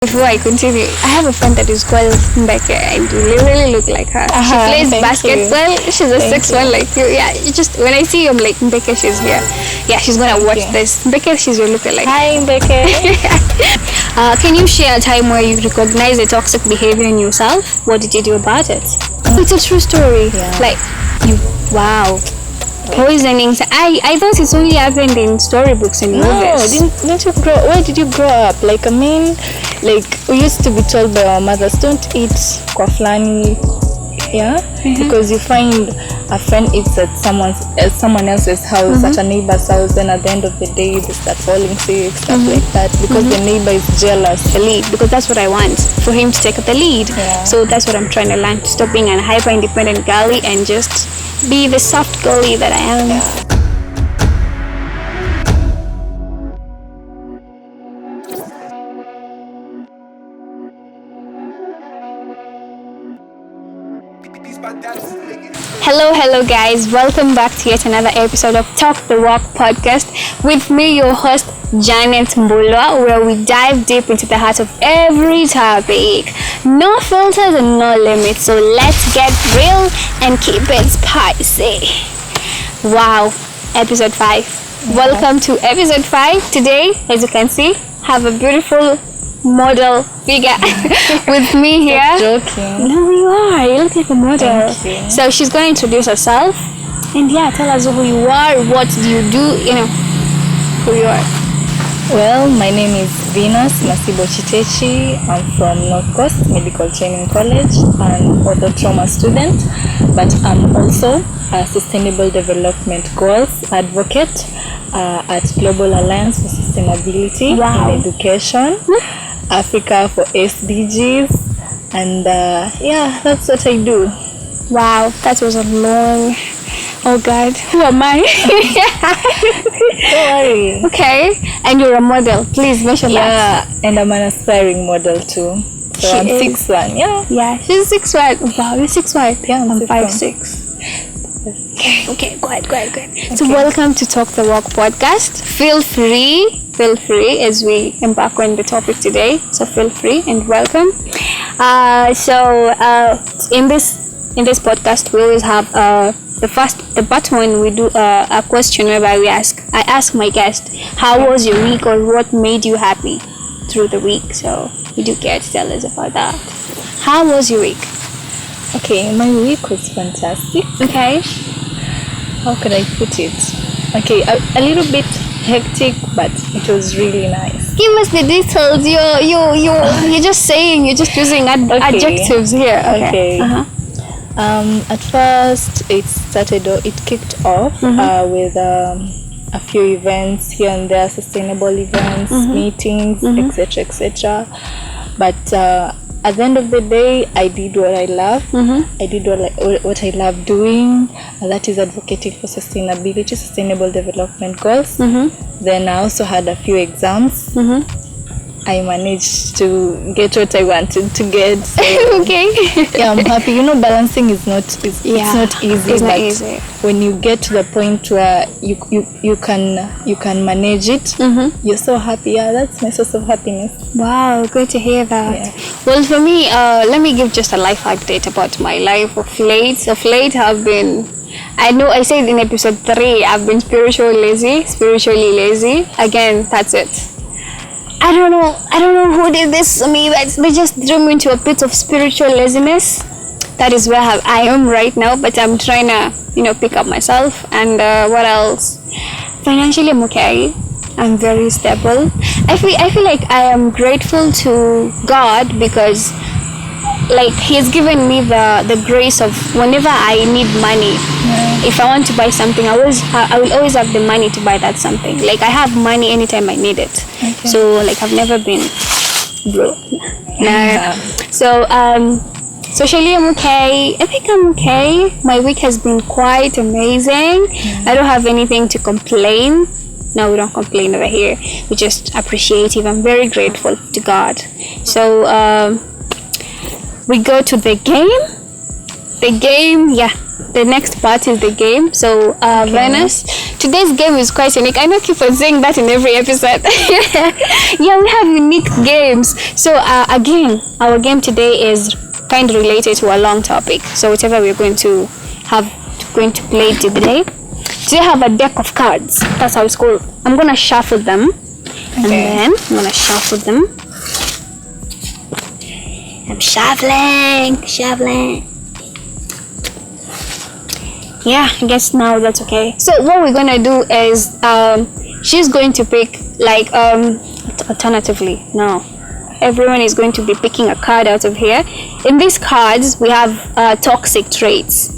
Before I continue, I have a friend that is called Mbeke. I really look like her. She plays basketball. She's a 6'1" like you. Yeah, you just when I see you, I'm like, Mbeke, she's here. Yeah, she's gonna watch this. Mbeke, she's your lookalike. Hi, Mbeke. Can you share a time where you recognize a toxic behavior in yourself? What did you do about it? It's a true story. Yeah. Like, wow. Poisoning. I thought it's only happened in storybooks and movies. No, didn't you grow? Where did you grow up? Like, I mean, like we used to be told by our mothers, don't eat kwa flani. Yeah, because you find a friend eats at someone else's house, at a neighbor's house, then at the end of the day they start falling sick, stuff like that, because the neighbor is jealous. The lead, because that's what I want, for him to take the lead. Yeah. So that's what I'm trying to learn, to stop being a hyper independent girly and just be the soft girly that I am. Yeah. Hello guys, welcome back to yet another episode of Talk the Walk podcast with me, your host Janet Mbulwa, where we dive deep into the heart of every topic. No filters and no limits, so let's get real and keep it spicy. Wow, episode 5. Welcome to episode 5. Today, as you can see, have a beautiful model figure with me here. Stop joking. No, you are. You look like a model. Thank you. So she's going to introduce herself and tell us who you are, what do you do, who you are. Well, my name is Venus Masibo. I'm from North Coast Medical Training College. I'm an trauma student, but I'm also a Sustainable Development Goals advocate at Global Alliance for Sustainability in Education, Africa for SDGs, and that's what I do. Wow, that was a long... Oh God, who am I? Don't worry. Okay, and you're a model. Please mention that. Yeah, and I'm an aspiring model too. So I'm 6'1". Yeah, she's 6'1". Wow, you're 6'1". Yeah, I'm 5'6". Okay, good. So welcome to Talk the Walk podcast. Feel free as we embark on the topic today. So feel free and welcome. In this podcast, we always have the part one, we do a question whereby I ask my guest, how was your week, or what made you happy through the week? So would you care to tell us about that? How was your week? Okay, my week was fantastic. Okay. How could I put it? Okay, a little bit hectic, but it was really nice. Give us the details. You're just saying. You're just using adjectives here. Okay. At first, it kicked off with a few events here and there, sustainable events, meetings, etc. But at the end of the day, I did what I love. I did what I love doing, and that is advocating for sustainability, sustainable development goals. Then I also had a few exams. I managed to get what I wanted to get. So, okay. Yeah, I'm happy. Balancing is not it's not easy. It's not easy. When you get to the point where you can manage it, you're so happy. Yeah, that's my source of happiness. Wow, good to hear that. Yeah. Well, for me, let me give just a life update about my life of late. Of late, I know I said in episode 3, I've been spiritually lazy. Again, that's it. I don't know who did this to me, but they just threw me into a pit of spiritual laziness. That is where I am right now, but I'm trying to, pick up myself. And what else? Financially, I'm okay. I'm very stable. I feel like I am grateful to God because, like, He's given me the grace of whenever I need money. If I want to buy something, I will always have the money to buy that something. Like, I have money anytime I need it. Okay. So, like, I've never been broke. No. So, socially, I'm okay. I think I'm okay. My week has been quite amazing. I don't have anything to complain. No, we don't complain over here. We're just appreciative. I'm very grateful to God. So, we go to the game. The next part is the game. So, Venus, today's game is quite unique. I know I keep on saying that in every episode. Yeah, we have unique games. So again, our game today is kind of related to a long topic. So whatever we're going to play today. Today I have a deck of cards. That's how it's called. I'm gonna shuffle them. And then I'm gonna shuffle them. I'm shuffling. Yeah, I guess now that's okay. So what we're gonna do is she's going to pick like alternatively. No, everyone is going to be picking a card out of here. In these cards we have toxic traits.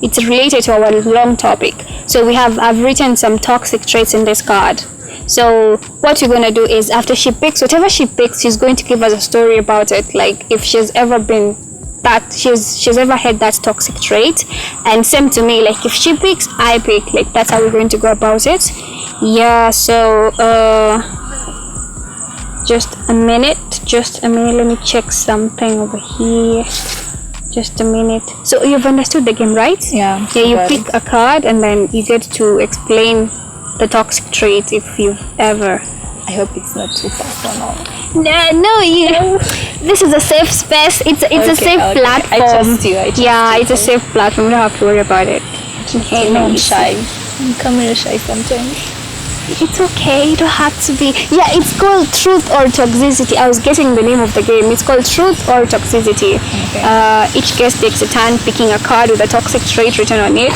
It's related to our long topic. So I've written some toxic traits in this card. So what you're gonna do is after she picks whatever she picks, she's going to give us a story about it, like if she's ever been that she's ever had that toxic trait. And same to me, like if she picks, I pick, like that's how we're going to go about it. Yeah, so just a minute, let me check something over here. Just a minute. So you've understood the game, right? Yeah. You pick a card and then you get to explain the toxic trait if you've ever. I hope it's not too personal. No, this is a safe space. It's a safe platform. I trust you. It's a safe platform. You don't have to worry about it. Okay, no, I'm shy. I'm camera shy sometimes. It's okay, you don't have to be. Yeah, it's called Truth or Toxicity. I was getting the name of the game. It's called Truth or Toxicity. Okay. Each guest takes a turn picking a card with a toxic trait written on it.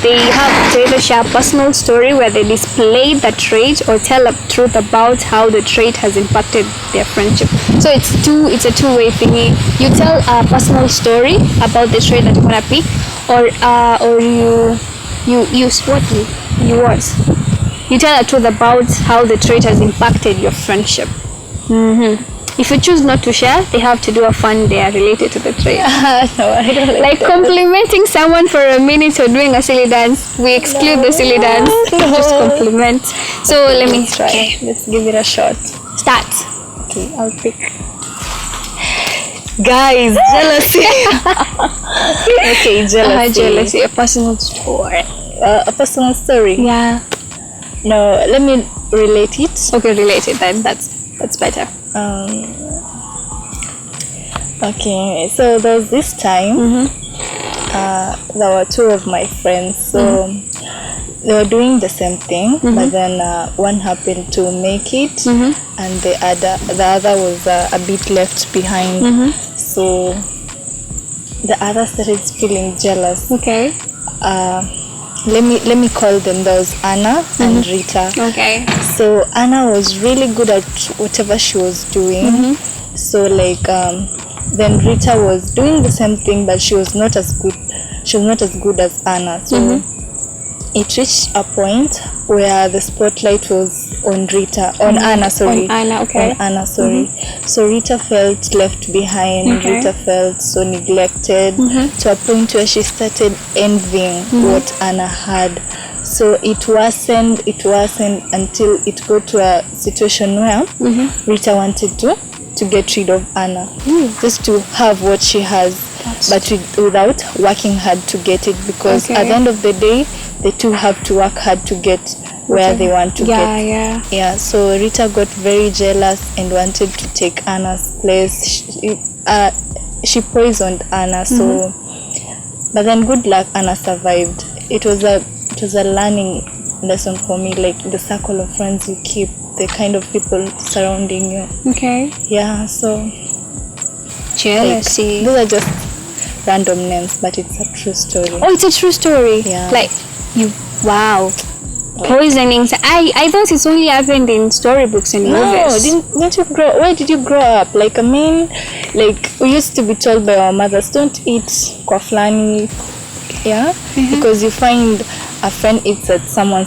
They have to either share a personal story where they display the trait or tell a truth about how the trait has impacted their friendship. So it's a two-way thingy. You tell a personal story about the trait that you wanna pick, or you tell the truth about how the trait has impacted your friendship. If you choose not to share, they have to do a fun dare related to the trait. No, I don't like complimenting someone for a minute or doing a silly dance. We exclude the silly dance. Just compliment. So let me try. Okay. Let's give it a shot. Start. Okay, I'll pick. Guys, jealousy. Okay, Jealousy. A personal story. A personal story. Yeah. No, let me relate it. Okay, relate it then. That's better. Okay, so there was this time there were two of my friends, so they were doing the same thing, but then one happened to make it, and the other was a bit left behind. So the other started feeling jealous. Okay. Let me call them. There was Anna and Rita. Okay. So Anna was really good at whatever she was doing. So like then Rita was doing the same thing, but she was not as good. She was not as good as Anna. So it reached a point where the spotlight was on Anna. Sorry. On Anna. Okay. On Anna. Sorry. So Rita felt left behind. Okay. Rita felt so neglected to a point where she started envying what Anna had. So it worsened until it got to a situation where Rita wanted to get rid of Anna, just to have what she has, but without working hard to get it, because at the end of the day, the two have to work hard to get where they want to get. Yeah. So Rita got very jealous and wanted to take Anna's place. She poisoned Anna. So, but then good luck, Anna survived. It was a learning lesson for me, like the circle of friends you keep, the kind of people surrounding you. Okay. Yeah. So jealousy. Like, those are just random names, but it's a true story. Oh, it's a true story. Yeah. Like wow. Poisoning. I thought it's only happened in storybooks and movies. No, didn't you grow? Where did you grow up? Like, I mean, like we used to be told by our mothers, don't eat kwa flani. Yeah, because you find a friend eats at someone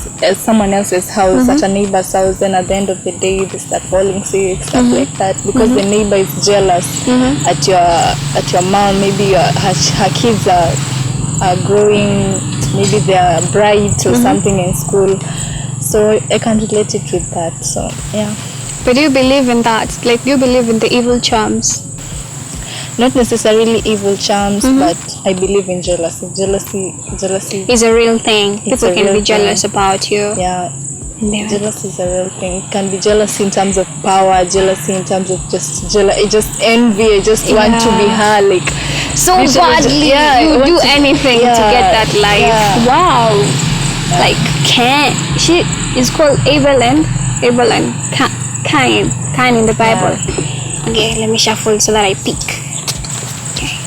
else's house, at a neighbor's house, then at the end of the day they start falling sick, stuff like that, because the neighbor is jealous at your mom. Maybe her kids are growing, maybe they are bright or something in school. So I can relate it with that. So yeah. But do you believe in that? Like, do you believe in the evil charms? not necessarily evil charms, but I believe in jealousy. Jealousy It's a real thing. It's People a can real be jealous thing. about you. Yeah. Yeah. Jealousy is a real thing. It can be jealousy in terms of power, jealousy in terms of just envy. I just want to be her, like So literally badly, I you want do to- anything to get that life. yeah. Wow. Like she is called Abel and Cain in the Bible. Okay, let me shuffle so that I pick. Okay.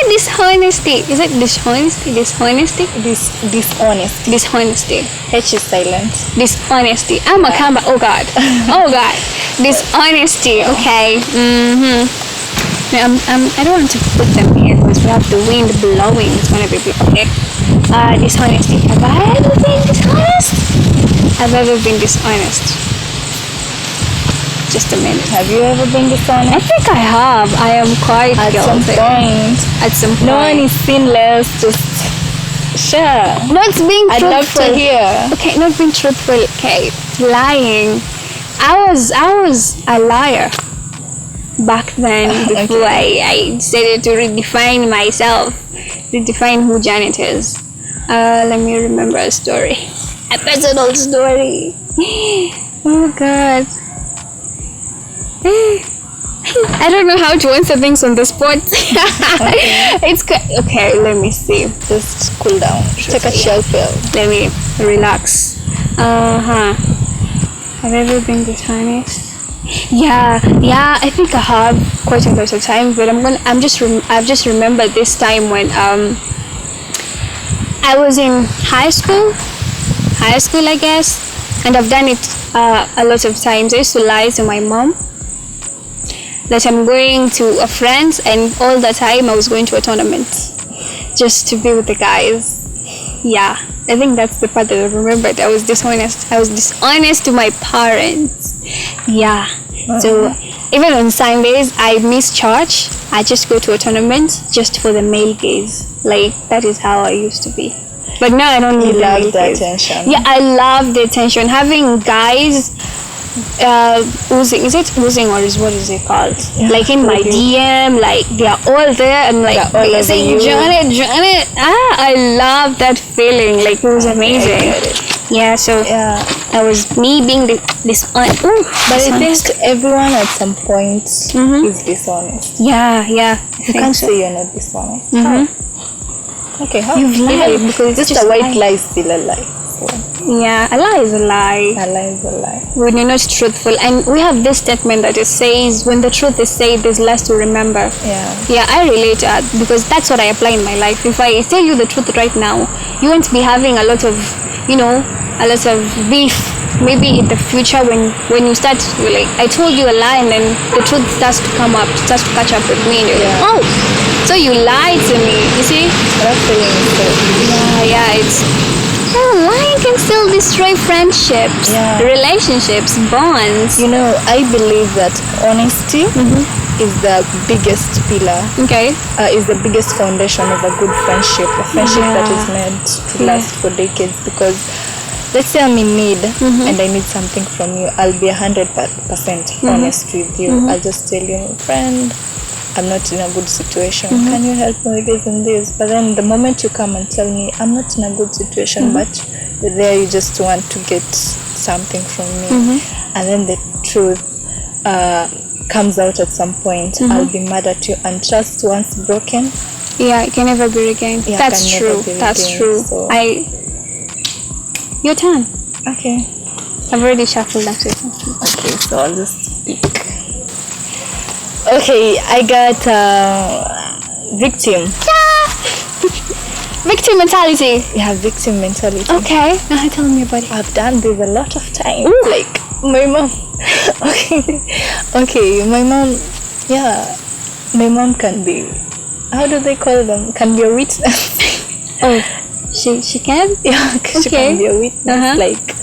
Dishonesty. Is it dishonesty? Dishonesty? Dishonesty. H is silent. Dishonesty. I'm a Kamba. Oh God. Oh God. Dishonesty. Okay. I don't want to put them here because we have the wind blowing. It's gonna be okay. Dishonesty. Have I ever been dishonest? I've ever been dishonest. Just a minute. Have you ever been I dishonest? think I have. I am quite At some guilty. point. At some point. No one is sinless. Just share. Not being I'd love truthful. to hear. Okay, not being truthful. Okay, lying. I was a liar back then before I decided to redefine myself, redefine who Janet is. Let me remember a story. A personal story. Oh God. I don't know how to answer things on the spot. It's good. Okay, let me see. Just cool down. Take a chill pill. Let me relax. Have I ever been dishonest? Yeah. I think I have quite a lot of times, but I've just remembered this time when I was in high school I guess, and I've done it a lot of times. I used to lie to my mom that I'm going to a friend's, and all the time I was going to a tournament just to be with the guys. Yeah, I think that's the part that I remembered. I was dishonest to my parents. Yeah. So even on Sundays I miss church. I just go to a tournament just for the male gaze. Like, that is how I used to be. But now I don't need love the the gaze. attention. Yeah, I love the attention. Having guys oozing, is it oozing or what is it called? Like in my DM, like they are all there and like They're all over saying you. Janet. I love that feeling. Like, it was amazing. I get it. Yeah, so Yeah. that was me being dishonest. But I think everyone at some point is dishonest. Yeah. You I can't so. say you're not dishonest. How? Okay, how? You've lied because it's just a white lying. lie is still a lie. So Yeah, a lie is a lie. a lie is a lie. When you're not truthful. And we have this statement that it says, when the truth is said, there's less to remember. Yeah. I relate to that because that's what I apply in my life. If I tell you the truth right now, you won't be having a lot of beef. Maybe in the future when you start, like, I told you a lie and then the truth starts to come up, starts to catch up with me. And you're like, oh, so you lied to me. You see? That feeling is so It's lying can still destroy friendships, relationships, bonds. You know, I believe that honesty is the biggest pillar. Okay. Is the biggest foundation of a good friendship, a friendship that is meant to last for decades. Because let's say I'm in need and I need something from you, I'll be 100% honest with you. I'll just tell you, friend, I'm not in a good situation. Can you help me with this and this? But then the moment you come and tell me I'm not in a good situation, but you're there, you just want to get something from me, and then the truth comes out at some point, I'll be mad at you. And trust once broken, it can never be regained. Yeah, That's can true. never be That's regained, true. so- Your turn. okay. I've already shuffled that. Okay, so I'll just pick. Okay, I got victim. Victim mentality. Yeah, victim mentality. Okay. Tell me about it. I've done this a lot of times. Like my mom. Okay, my mom. Yeah, my mom can be. How do they call them? Can be a witness. Oh, she can. Yeah, she can be a witness. Like,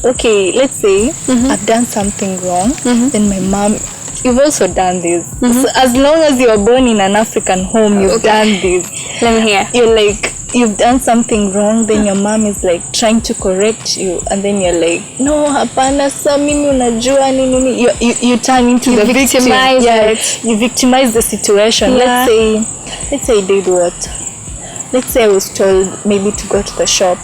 okay, let's say I've done something wrong. Then my mom. You've also done this. So as long as you were born in an African home, you've done this. Let me hear. You're like, you've done something wrong, then your mom is like trying to correct you, and then you're like, no, hapana, sa mimi unajua nini. You turn into the victim. You victimize the situation. Yeah. Let's say I did what? Let's say I was told maybe to go to the shop.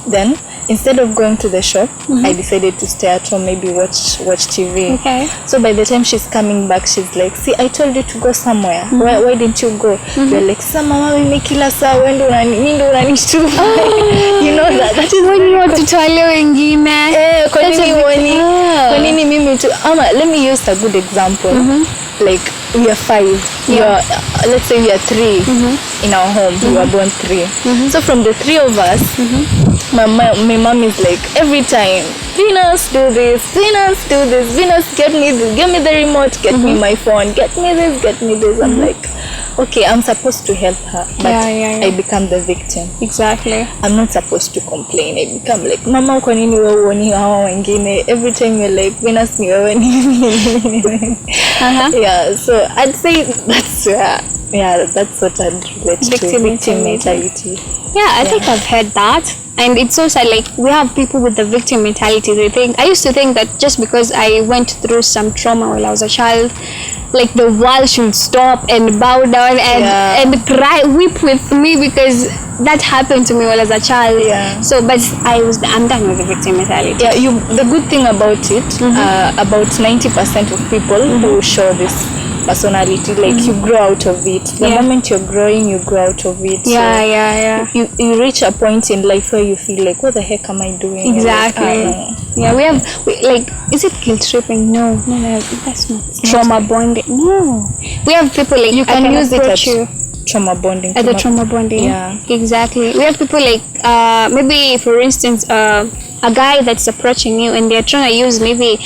Then instead of going to the shop, I decided to stay at home, maybe watch TV. Okay. So by the time she's coming back, she's like, see, I told you to go somewhere. Why didn't you go? You're like, sa mama mimi kila saa wendo unani tu. You know that is when you want to tell wengine. Kwa nini mimi tu? Let me use a good example. Like we are 5. Let's say we are 3 in our home. We were born 3. So from the 3 of us, my mom is like every time, Venus, do this. Venus, do this. Venus, get me this. Give me the remote. Get me my phone. Get me this. Get me this. I'm like, okay, I'm supposed to help her, but I become the victim. Exactly. I'm not supposed to complain. I become like, mama, kwa nini wewe uoni hawa wengine? Every time you're like, Venus ni wewe nini? Yeah, so I'd say that's what I'd relate to. Victim mentality. Yeah, I think I've heard that. And it's also like we have people with the victim mentality. I used to think that just because I went through some trauma while I was a child, like the world should stop and bow down and cry, weep with me because that happened to me while I was a child. Yeah. So, but I'm done with the victim mentality. Yeah, the good thing about it, about 90% of people who show this personality, like you grow out of it. The moment you're growing, you grow out of it. You reach a point in life where you feel like, what the heck am I doing? Exactly. Like, is it guilt tripping? No, that's not. Trauma bonding? No. We have people like, you can use it as trauma bonding. As a trauma bonding. Yeah. Exactly. We have people like, maybe for instance, a guy that's approaching you and they're trying to use maybe,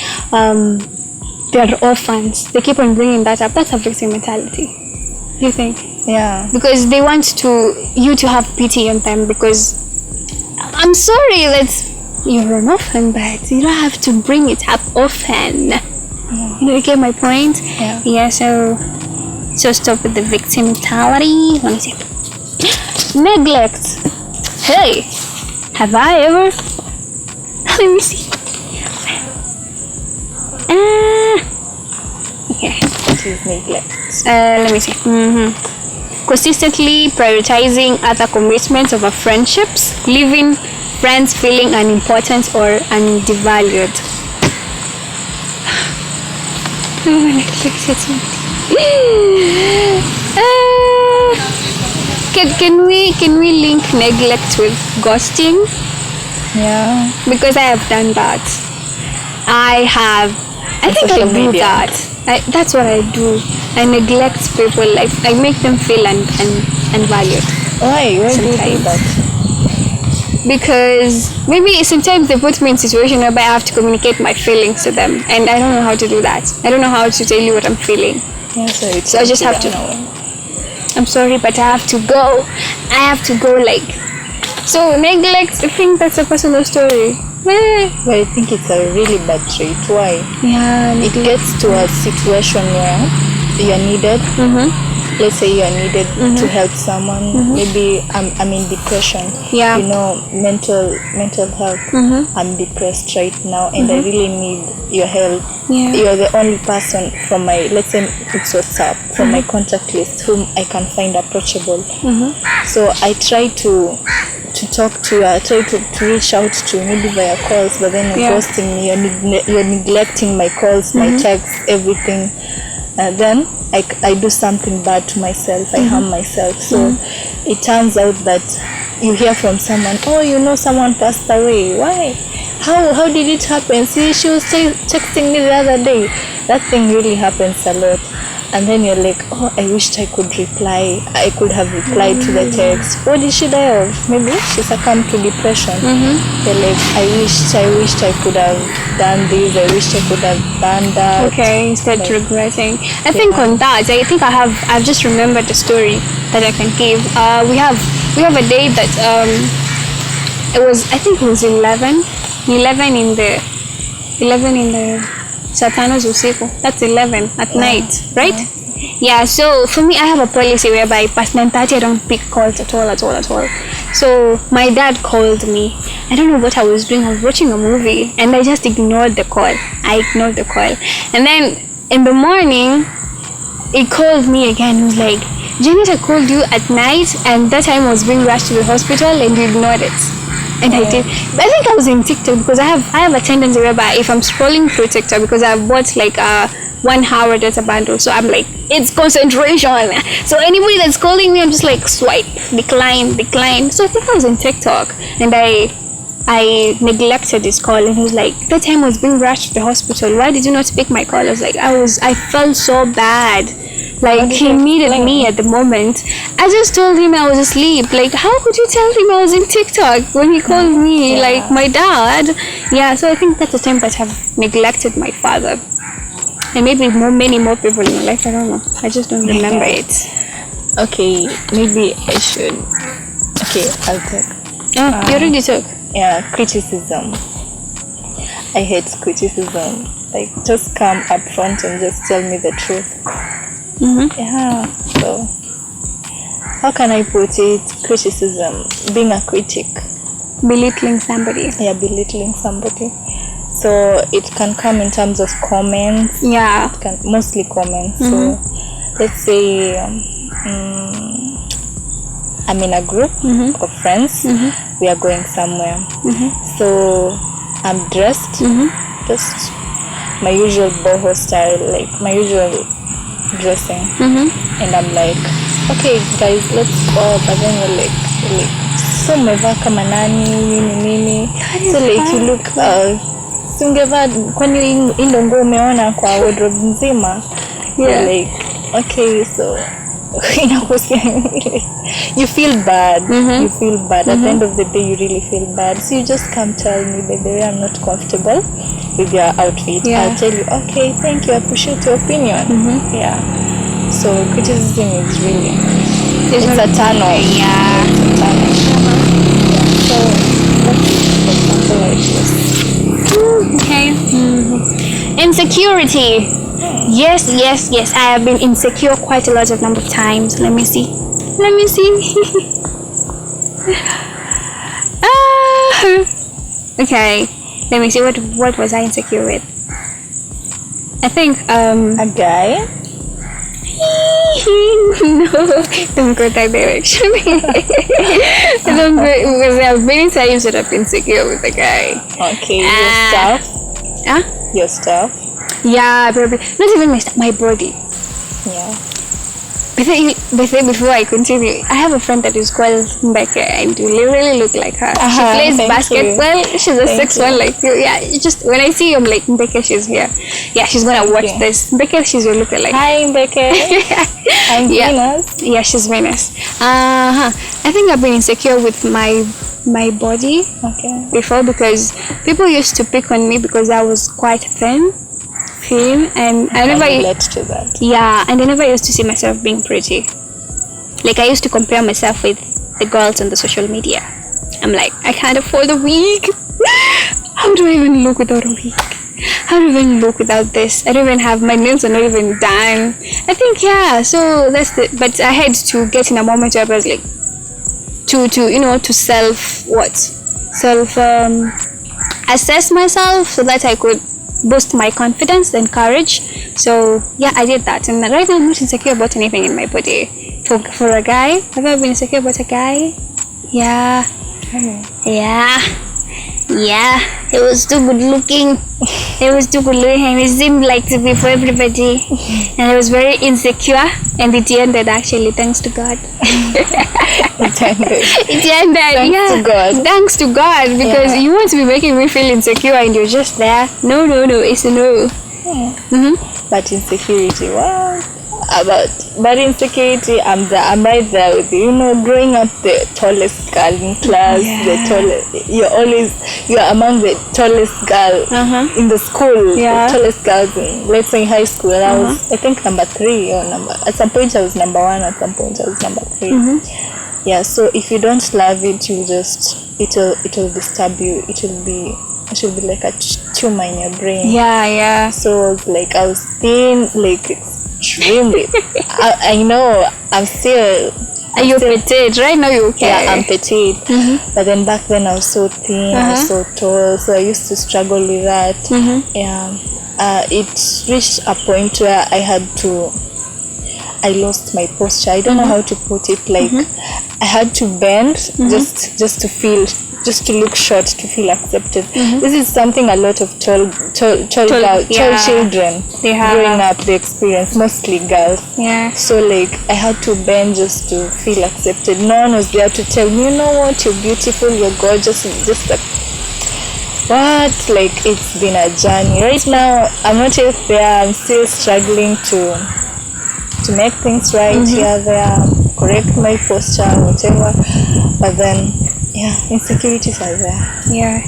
they're orphans. They keep on bringing that up. That's a victim mentality. You think? Yeah. Because they want you to have pity on them because I'm sorry that you're an orphan, but you don't have to bring it up often. You get my point? Yeah. So stop with the victim mentality. Let me see. Neglect. Hey, have I ever? Let me see. Okay. What is neglect? Let me see. Consistently prioritizing other commitments over friendships, leaving friends feeling unimportant or undervalued. Can we link neglect with ghosting? Yeah. Because I have done that. I think I do that. That's what I do. I neglect people. Like I make them feel unvalued. Why do you do that? Because maybe sometimes they put me in situations where I have to communicate my feelings to them, and I don't know how to do that. I don't know how to tell you what I'm feeling. Yeah, so I just have to know. I'm sorry, but I have to go. Like, so neglect. I think that's a personal story. But I think it's a really bad trait. Why? Yeah. It gets to a situation where you're needed. Let's say you're needed to help someone. Maybe I'm in depression. Yeah. You know, mental health. I'm depressed right now, and I really need your help. Yeah. You're the only person from my, let's say it's WhatsApp, from my contact list whom I can find approachable. So I try to talk to you. I try to reach out to you, maybe via calls, but then you're ghosting me. You're neglecting my calls, my texts, everything. Then I do something bad to myself. I harm myself. So it turns out that you hear from someone, oh, you know, someone passed away. Why? How did it happen? See, she was texting me the other day. That thing really happens a lot. And then you're like, oh, I wished I could reply. I could have replied to the text. What did she die of? Maybe she succumbed to depression. You're like, I wished I could have done this. I wished I could have done that. Okay, instead like, regretting. I think on that, I think I've just remembered a story that I can give. We have a day that I think it was 11 in the Satanas usiku. That's 11 at night, right? Yeah, so for me, I have a policy whereby past 9:30 I don't pick calls at all, at all, at all. So my dad called me. I don't know what I was doing. I was watching a movie and I just ignored the call. I ignored the call. And then in the morning, he called me again. He was like, Janet, I called you at night and that time I was being rushed to the hospital and you ignored it. And I did. But I think I was in TikTok because I have a tendency whereby if I'm scrolling through TikTok because I've bought like a 1 hour data bundle, so I'm like, it's concentration. So anybody that's calling me, I'm just like swipe, decline. So I think I was in TikTok and I neglected his call and he was like, that time I was being rushed to the hospital. Why did you not pick my call? I was like, I felt so bad. Like he needed me at the moment. I just told him I was asleep. Like how could you tell him I was in TikTok when he called me? Like my dad. Yeah, so I think that's the time that I've neglected my father. And maybe many more people in my life. I don't know. I just don't remember it. Okay, maybe I should. Okay, I'll take. You already took. Yeah, criticism. I hate criticism. Like just come up front and just tell me the truth. Yeah, so how can I put it? Criticism, being a critic, Belittling somebody. yeah, belittling somebody. So it can come in terms of comments. Yeah. It can mostly comments. So let's say I'm in a group of friends. We are going somewhere. So I'm dressed, just my usual boho style, like my usual dressing, and I'm like, okay guys, let's go. But then you're like so umevaa kama nini, so like you look singevaa kwani ndo nguo umeona kwa wardrobe nzima. Like okay, so you feel bad. You feel bad at the end of the day. You really feel bad, so you just come tell me, baby, I'm not comfortable with your outfit. I'll tell you, okay, thank you, I appreciate your opinion. Yeah, so criticism is really it's a turn off. Yeah. It's a turn off. So that's example like this. Okay. Insecurity. Yes. I have been insecure quite a lot of number of times. Let me see. Okay. Let me see. What was I insecure with? I think A guy. No, don't go that direction. Don't go, because there are many times that I've been insecure with a guy. Okay, your stuff. Your stuff. Yeah, probably not even my stuff, my body. Yeah. Before I continue, I have a friend that is called Mbeke and you really look like her. She plays basketball. She's a 6'1" like you. Yeah, just when I see you, I'm like, Mbeke, she's here. Yeah, she's gonna watch this. Mbeke, she's your lookalike. Hi, Mbeke. I'm Venus. Yeah, she's Venus. I think I've been insecure with my body before because people used to pick on me because I was quite thin, and I never relate to that. Yeah, and I never used to see myself being pretty. Like I used to compare myself with the girls on the social media. I'm like, I can't afford a wig. How do I even look without a wig? How do I even look without this? I don't even have, my nails are not even done. I think so that's but I had to get in a moment where I was like to assess myself so that I could boost my confidence and courage. So yeah, I did that, and right now I'm not insecure about anything in my body. For a guy, have you ever been insecure about a guy? Yeah. He was too good looking. And he seemed like to be for everybody, and I was very insecure, and it ended actually, thanks to God. It ended. Thanks to God, because you want to be making me feel insecure and you're just there. No, it's a no. But insecurity, what? But insecurity, I'm right there with you. You know, growing up the tallest girl in class, you're among the tallest girl in the school, the tallest girls in, let's say, high school. And I was, I think, number 3 or at some point I was number 1, at some point I was number 3. Yeah, so if you don't love it, you just, it'll disturb you. It will be like a tumor in your brain. Yeah. So like I was thin, like it's extremely. I know I'm still. Are you petite? Right now you okay? Yeah, I'm petite. But then back then I was so thin, I was so tall, so I used to struggle with that. Yeah, it reached a point where I lost my posture. I don't know how to put it. Like I had to bend just to feel, just to look short, to feel accepted. This is something a lot of tall children growing up they experience, mostly girls. Yeah. So like I had to bend just to feel accepted. No one was there to tell me, you know what, you're beautiful, you're gorgeous. Just like what? Like it's been a journey. Right now I'm not yet there. I'm still struggling to make things right here, there, correct my posture, whatever. But then, yeah, insecurities are there. Yeah.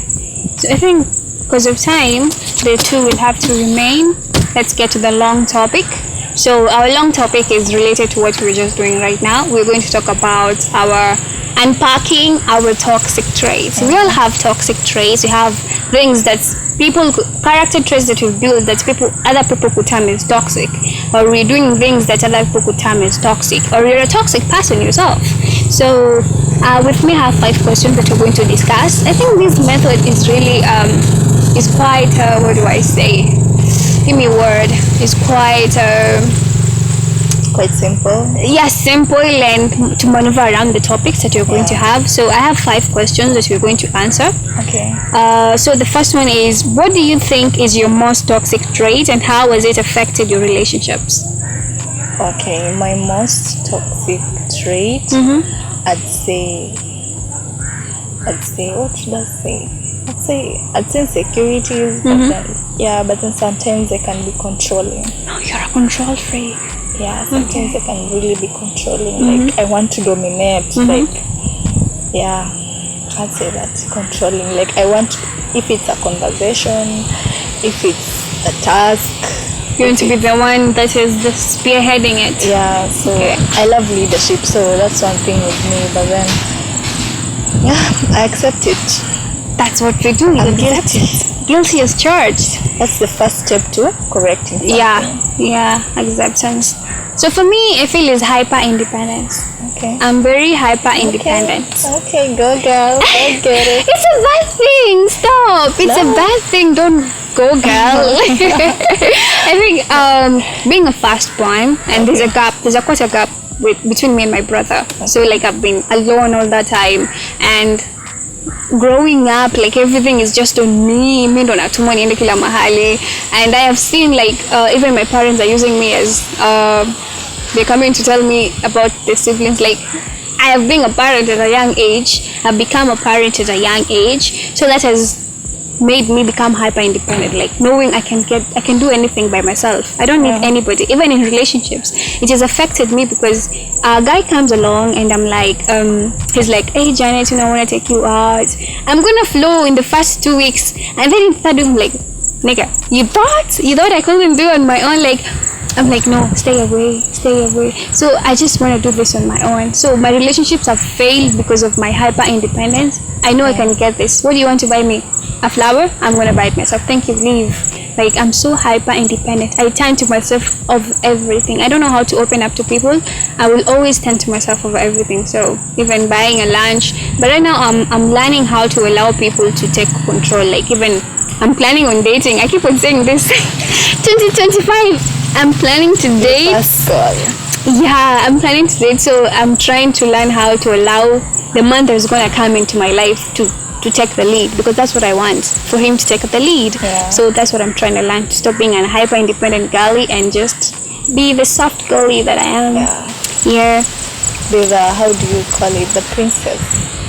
So I think because of time, the two will have to remain. Let's get to the long topic. So our long topic is related to what we're just doing right now. We're going to talk about our unpacking our toxic traits. We all have toxic traits. We have things that character traits that we build that other people could term as toxic, or we're doing things that other people could term as toxic, or you're a toxic person yourself. So with me, I have 5 questions that we're going to discuss. I think this method is really is quite what do I say? Give me a word. It's quite simple. Yes, simple and to maneuver around the topics that you're going to have. So I have 5 questions that we're going to answer. Okay. So the first one is, what do you think is your most toxic trait and how has it affected your relationships? Okay, my most toxic trait, I'd say, what should I say? I'd say insecurities, but then sometimes they can be controlling. Oh, you're a control freak. Yeah, sometimes I can really be controlling. Like I want to dominate. Like, yeah, I'd say that controlling. Like I want, if it's a conversation, if it's a task, you want to be the one that is the spearheading it. Yeah, so I love leadership. So that's one thing with me. But then, yeah, I accept it. That's what we do. You accept it. Guilty as charged. That's the first step to correcting something. Yeah, acceptance. So for me, I feel is hyper independence. Okay. I'm very hyper independent. Okay, go girl. I get it. It's a bad thing. Stop. It's a bad thing. Don't go girl. I think being a firstborn, and there's quite a gap between me and my brother. So like I've been alone all that time, and growing up, like everything is just on me. Ndo natumwa niende kila mahali, and I have seen like even my parents are using me as they're coming to tell me about the siblings. Like I have been a parent at a young age. I've become a parent at a young age, so that has made me become hyper independent, like knowing I can do anything by myself. I don't need anybody. Even in relationships, it has affected me because a guy comes along and I'm like he's like, hey Janet, I want to take you out. I'm gonna flow in the first 2 weeks, and then in the third week I'm like, nigga, you thought I couldn't do it on my own? Like I'm like, no, stay away. So I just want to do this on my own. So my relationships have failed because of my hyper independence. I know I can get this. What do you want to buy me? A flower? I'm gonna buy it myself. Thank you, leave. Like I'm so hyper independent. I turn to myself of everything. I don't know how to open up to people. I will always turn to myself over everything. So even buying a lunch. But right now I'm learning how to allow people to take control. Like even I'm planning on dating. I keep on saying this. 2025. I'm planning to date. Yeah, I'm planning to date. So I'm trying to learn how to allow the man that's gonna come into my life to take the lead, because that's what I want, for him to take the lead. So that's what I'm trying to learn, to stop being a hyper independent girly and just be the soft girly that I am. There's a, how do you call it, the princess.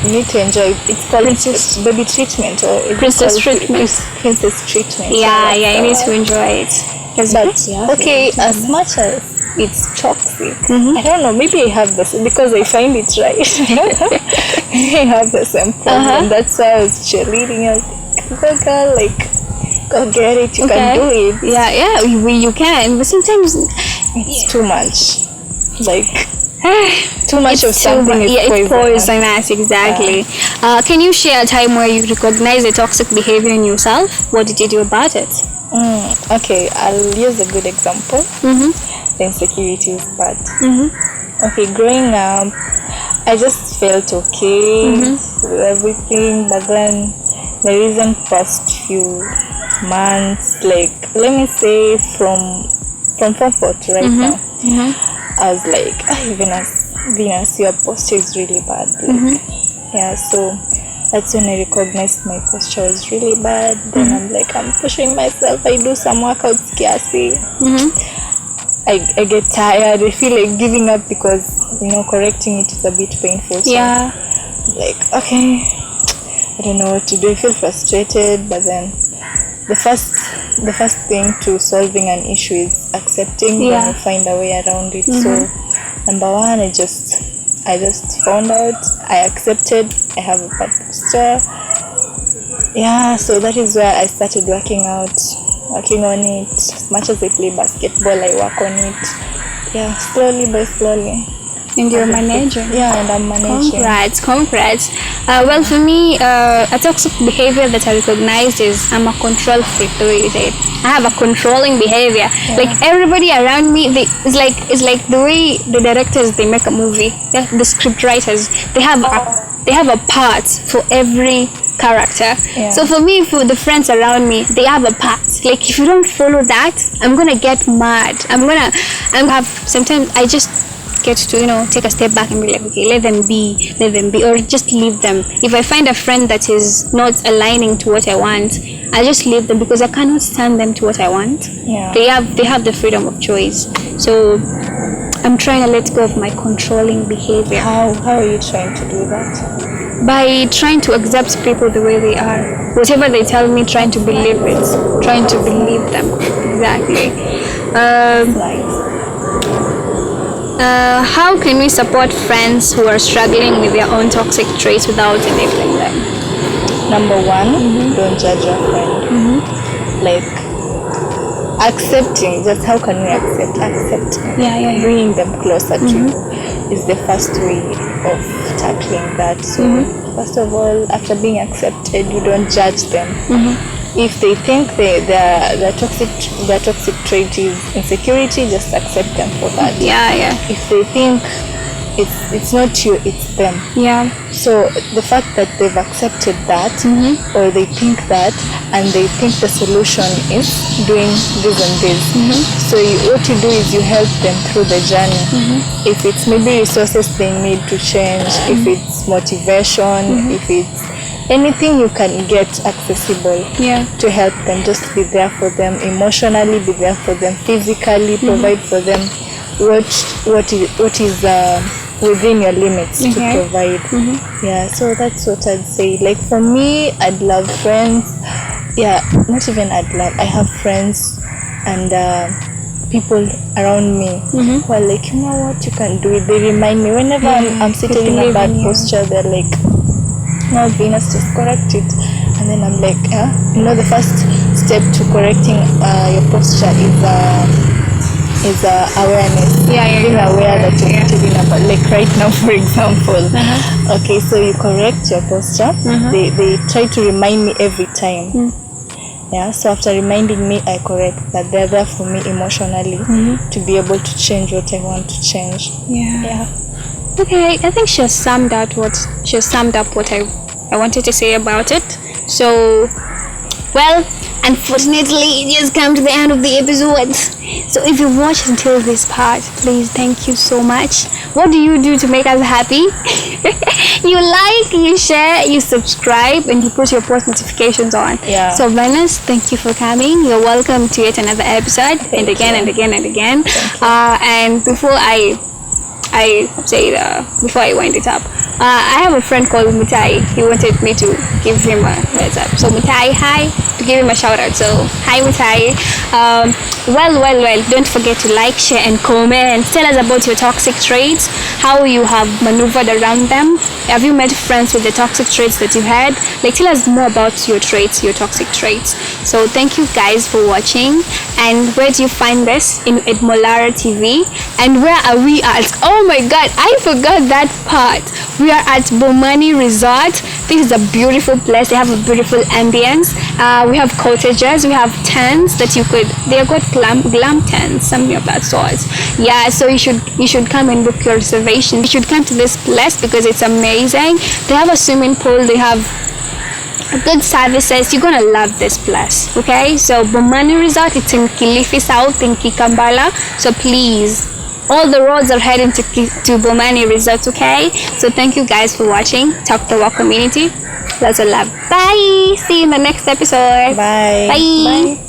You need to enjoy it. It's called princess baby treatment, or princess treatment. Princess treatment. You need to enjoy it. But okay, as much as it's toxic, I don't know, maybe I have this because I find it right. I have the same problem. That's why I was cheerleading. I was like, go girl, like, go get it, you can do it. You can, but sometimes it's too much. Like too much of something is poisonous. Exactly. Can you share a time where you recognize a toxic behavior in yourself? What did you do about it? Okay, I'll use a good example. the insecurities part. Okay, growing up, I just felt okay with everything, but then the recent past few months, like let me say from form 4 to right now, I was like, Venus, your posture is really bad. Like, yeah, so that's when I recognized my posture was really bad. Then I'm like, I'm pushing myself. I do some workouts, kiasi. I get tired. I feel like giving up because correcting it is a bit painful. So Yeah. like, okay, I don't know what to do. I feel frustrated, but then the first thing to solving an issue is accepting. Then you find a way around it. So number one, I just found out, I accepted I have a bad posture. Yeah, so that is where I started working on it. As much as I play basketball, I work on it. Yeah, slowly by slowly. And you're managing. Yeah, and I'm managing. Congrats. Well, for me, a toxic behavior that I recognized is I'm a control freak, the way you say it. I have a controlling behavior. Like everybody around me, it's like the way the directors, they make a movie. Yeah, the script writers, they have a part for every character. So for me, for the friends around me, they have a part. Like if you don't follow that, I'm gonna get mad. I'm have sometimes I just get to take a step back and be like, okay, let them be, or just leave them. If I find a friend that is not aligning to what I want, I just leave them because I cannot stand them to what I want. They have the freedom of choice. So I'm trying to let go of my controlling behavior. How are you trying to do that? By trying to accept people the way they are. Whatever they tell me, trying to believe it. Trying to believe them. Exactly. How can we support friends who are struggling with their own toxic traits without enabling them? Number one, don't judge your friend. Like accepting, just how can we accept bringing them closer to you is the first way of tackling that. So first of all, after being accepted, you don't judge them. If they think their toxic trait is insecurity, just accept them for that. If they think it's not you, it's them. So the fact that they've accepted that, or they think that, and they think the solution is doing this and this. So what you do is you help them through the journey. If it's maybe resources they need to change, if it's motivation, if it's anything you can get accessible to help them, just be there for them emotionally, be there for them physically, provide for them what is within your limits to provide. So that's what I'd say. Like for me, I'd love friends. Not even I'd love, I have friends and people around me who are like, you know what, you can do it. They remind me whenever I'm sitting in a bad posture, they're like, no, Venus, just correct it. And then I'm like, the first step to correcting your posture is awareness. Being aware that you're sitting in a bad, like right now, for example. Okay, so you correct your posture. They try to remind me every time. So after reminding me, I correct that. They're there for me emotionally to be able to change what I want to change. Okay, I think she has summed up what I wanted to say about it. So, well, unfortunately, it just come to the end of the episode. So if you watched until this part, please, thank you so much. What do you do to make us happy? You like, you share, you subscribe, and you put your post notifications on. So Venus, thank you for coming. You're welcome to yet another episode, and again. And before I wind it up, I have a friend called Mutai. He wanted me to give him a heads up. So Mutai, hi, to give him a shout out. So hi Mutai. Well, don't forget to like, share and comment. Tell us about your toxic traits, how you have maneuvered around them. Have you made friends with the toxic traits that you had? Like, tell us more about your traits, your toxic traits. So thank you guys for watching. And where do you find this? In Edmolara TV. And where are we at? Oh my god, I forgot that part. We are at Bomani Resort. This is a beautiful place. They have a beautiful ambience. We have cottages, we have tents that they're called glam tents, something of that sort. Yeah, so you should come and book your reservation. You should come to this place because it's amazing. They have a swimming pool, they have good services. You're gonna love this place. Okay, so Bomani Resort, it's in Kilifi South in Kikambala. So please, all the roads are heading to Bomani Resort. Okay, so thank you guys for watching Talk the Walk community. Lots of love. Bye. See you in the next episode. Bye. Bye. Bye.